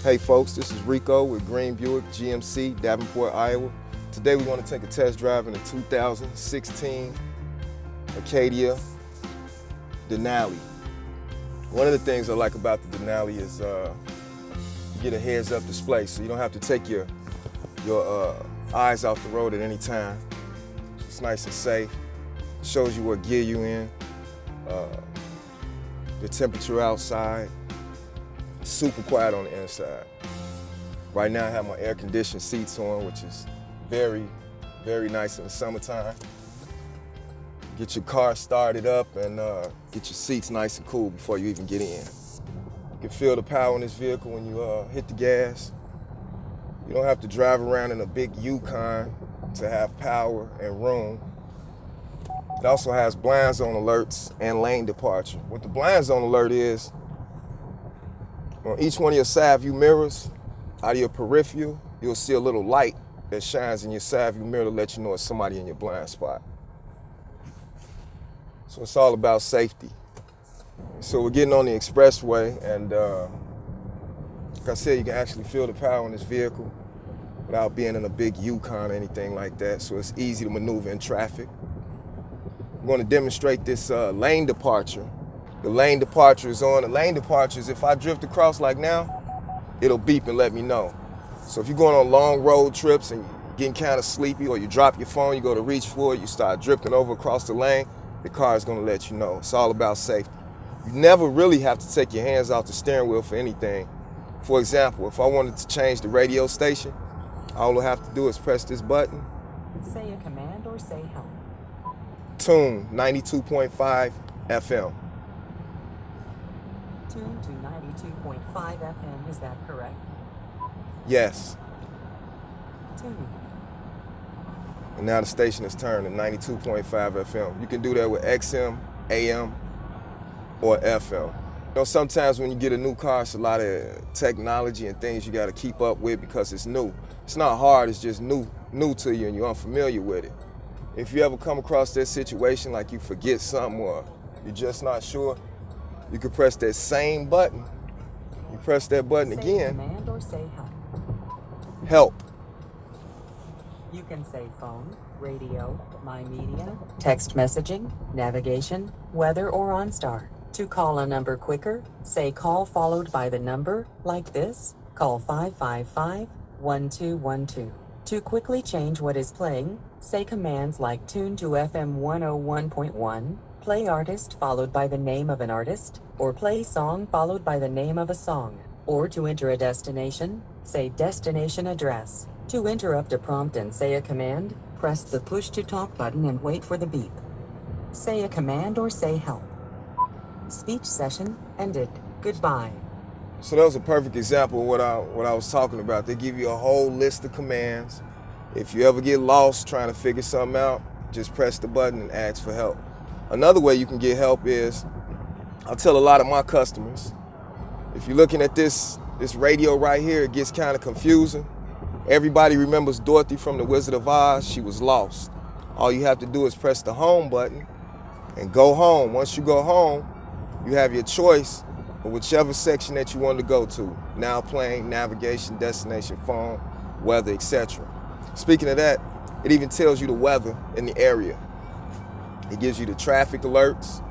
Hey folks, this is Rico with Green Buick GMC, Davenport, Iowa. Today we want to take a test drive in a 2016 Acadia Denali. One of the things I like about the Denali is you get a heads-up display, so you don't have to take your eyes off the road at any time. It's nice and safe. It shows you what gear you're in, the temperature outside. Super quiet on the inside. Right now I have my air-conditioned seats on, which is very, very nice in the summertime. Get your car started up and get your seats nice and cool before you even get in. You can feel the power in this vehicle when you hit the gas. You don't have to drive around in a big Yukon to have power and room. It also has blind zone alerts and lane departure. What the blind zone alert is, on each one of your side view mirrors, out of your peripheral, you'll see a little light that shines in your side view mirror to let you know it's somebody in your blind spot. So it's all about safety. So we're getting on the expressway, and like I said, you can actually feel the power in this vehicle without being in a big Yukon or anything like that, so it's easy to maneuver in traffic. I'm going to demonstrate this lane departure. The lane departure is on. The lane departure is if I drift across like now, it'll beep and let me know. So if you're going on long road trips and you're getting kind of sleepy, or you drop your phone, you go to reach for it, you start drifting over across the lane, the car is going to let you know. It's all about safety. You never really have to take your hands off the steering wheel for anything. For example, if I wanted to change the radio station, all I have to do is press this button. Say a command or say help. Tune 92.5 FM. Tune to 92.5 FM, is that correct? Yes. Tuning. And now the station is turned to 92.5 FM. You can do that with XM, AM, or FM. You know, sometimes when you get a new car, it's a lot of technology and things you got to keep up with because it's new. It's not hard, it's just new to you and you're unfamiliar with it. If you ever come across that situation like you forget something or you're just not sure, you can press that same button. You press that button say again. Command or say help. Help. You can say phone, radio, my media, text messaging, navigation, weather, or OnStar. To call a number quicker, say call followed by the number, like this, call 555-1212. To quickly change what is playing, say commands like tune to FM 101.1, play artist followed by the name of an artist, or play song followed by the name of a song. Or to enter a destination, say destination address. To interrupt a prompt and say a command, press the push to talk button and wait for the beep. Say a command or say help. Speech session ended. Goodbye. So that was a perfect example of what I was talking about. They give you a whole list of commands. If you ever get lost trying to figure something out, just press the button and ask for help. Another way you can get help is, I'll tell a lot of my customers, if you're looking at this radio right here, it gets kind of confusing. Everybody remembers Dorothy from The Wizard of Oz. She was lost. All you have to do is press the home button and go home. Once you go home, you have your choice of whichever section that you want to go to. Now playing, navigation, destination, phone, weather, etc. Speaking of that, it even tells you the weather in the area. It gives you the traffic alerts.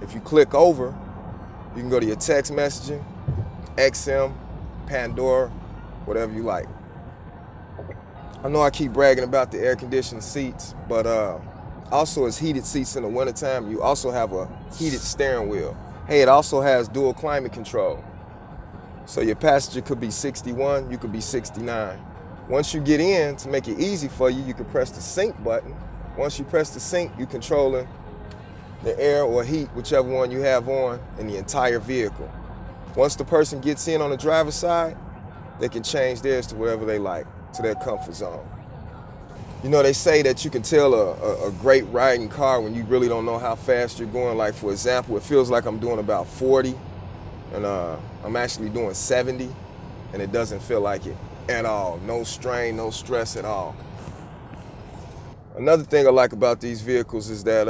If you click over, you can go to your text messaging, XM, Pandora, whatever you like. I know I keep bragging about the air-conditioned seats, but also as heated seats in the wintertime, you also have a heated steering wheel. Hey, it also has dual climate control. So your passenger could be 61, you could be 69. Once you get in, to make it easy for you, you can press the sync button. Once you press the sync, you're controlling the air or heat, whichever one you have on in the entire vehicle. Once the person gets in on the driver's side, they can change theirs to whatever they like, to their comfort zone. You know, they say that you can tell a great riding car when you really don't know how fast you're going. Like, for example, it feels like I'm doing about 40, and I'm actually doing 70, and it doesn't feel like it at all. No strain, no stress at all. Another thing I like about these vehicles is that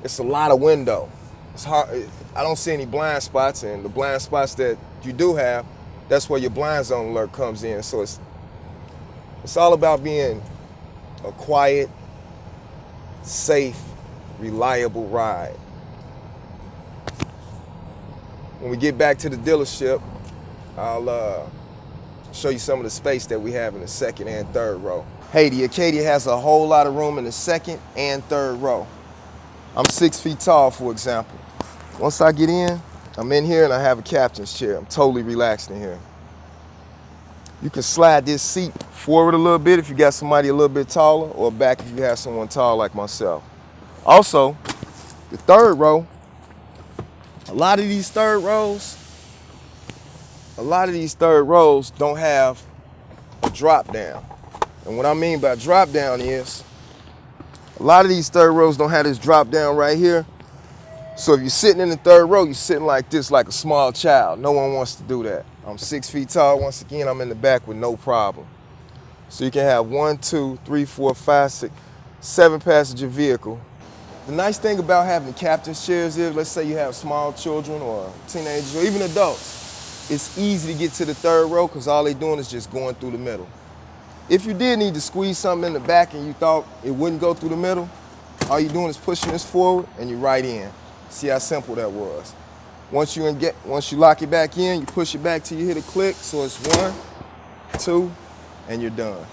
it's a lot of window. It's hard. I don't see any blind spots, and the blind spots that you do have, that's where your blind zone alert comes in. So it's all about being a quiet, safe, reliable ride. When we get back to the dealership, I'll show you some of the space that we have in the second and third row. Hey, the Acadia has a whole lot of room in the second and third row. I'm 6 feet tall, for example. Once I get in, I'm in here and I have a captain's chair. I'm totally relaxed in here. You can slide this seat forward a little bit if you got somebody a little bit taller, or back if you have someone tall like myself. Also, the third row, a lot of these third rows don't have a drop down. And what I mean by drop down is, a lot of these third rows don't have this drop down right here. So if you're sitting in the third row, you're sitting like this, like a small child. No one wants to do that. I'm 6 feet tall. Once again, I'm in the back with no problem. So you can have 1, 2, 3, 4, 5, 6, 7 passenger vehicle. The nice thing about having captain's chairs is, let's say you have small children or teenagers or even adults, it's easy to get to the third row because all they're doing is just going through the middle. If you did need to squeeze something in the back and you thought it wouldn't go through the middle, all you're doing is pushing this forward and you're right in. See how simple that was. Once you lock it back in, you push it back till you hit a click, so it's 1, 2, and you're done.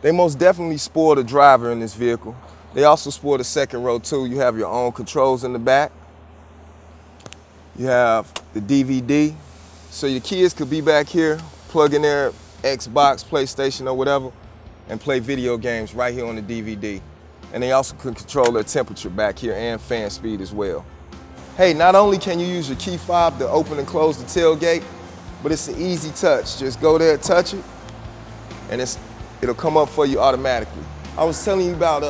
They most definitely spoil the driver in this vehicle. They also spoil the second row too. You have your own controls in the back. You have the DVD, so your kids could be back here, plug in their Xbox, PlayStation, or whatever, and play video games right here on the DVD. And they also can control their temperature back here and fan speed as well. Hey, not only can you use your key fob to open and close the tailgate, but it's an easy touch. Just go there, touch it, and it'll come up for you automatically. I was telling you about,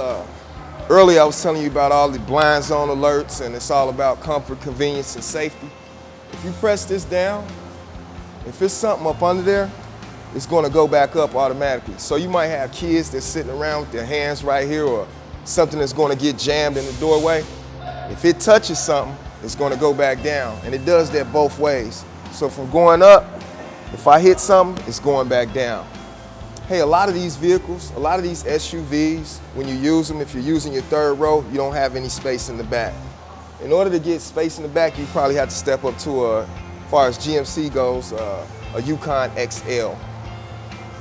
earlier I was telling you about all the blind zone alerts, and it's all about comfort, convenience, and safety. If you press this down, if it's something up under there, it's gonna go back up automatically. So you might have kids that's sitting around with their hands right here, or something that's gonna get jammed in the doorway. If it touches something, it's gonna go back down, and it does that both ways. So from going up, if I hit something, it's going back down. Hey, a lot of these vehicles, a lot of these SUVs, when you use them, if you're using your third row, you don't have any space in the back. In order to get space in the back, you probably have to step up to as far as GMC goes, a Yukon XL.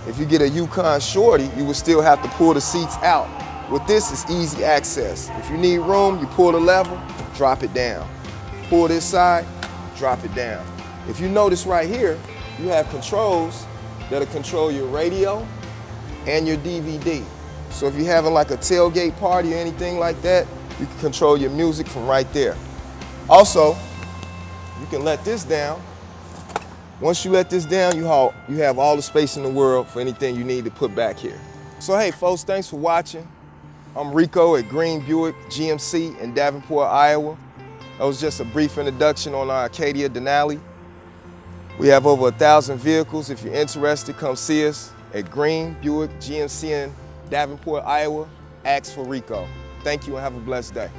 If you get a Yukon Shorty, you would still have to pull the seats out. With this, it's easy access. If you need room, you pull the lever, drop it down. Pull this side, drop it down. If you notice right here, you have controls that'll control your radio and your DVD. So if you're having like a tailgate party or anything like that, you can control your music from right there. Also, you can let this down. Once you let this down, you have all the space in the world for anything you need to put back here. So hey folks, thanks for watching. I'm Rico at Green Buick GMC in Davenport, Iowa. That was just a brief introduction on our Acadia Denali. We have over 1,000 vehicles. If you're interested, come see us at Green Buick GMC in Davenport, Iowa. Ask for Rico. Thank you and have a blessed day.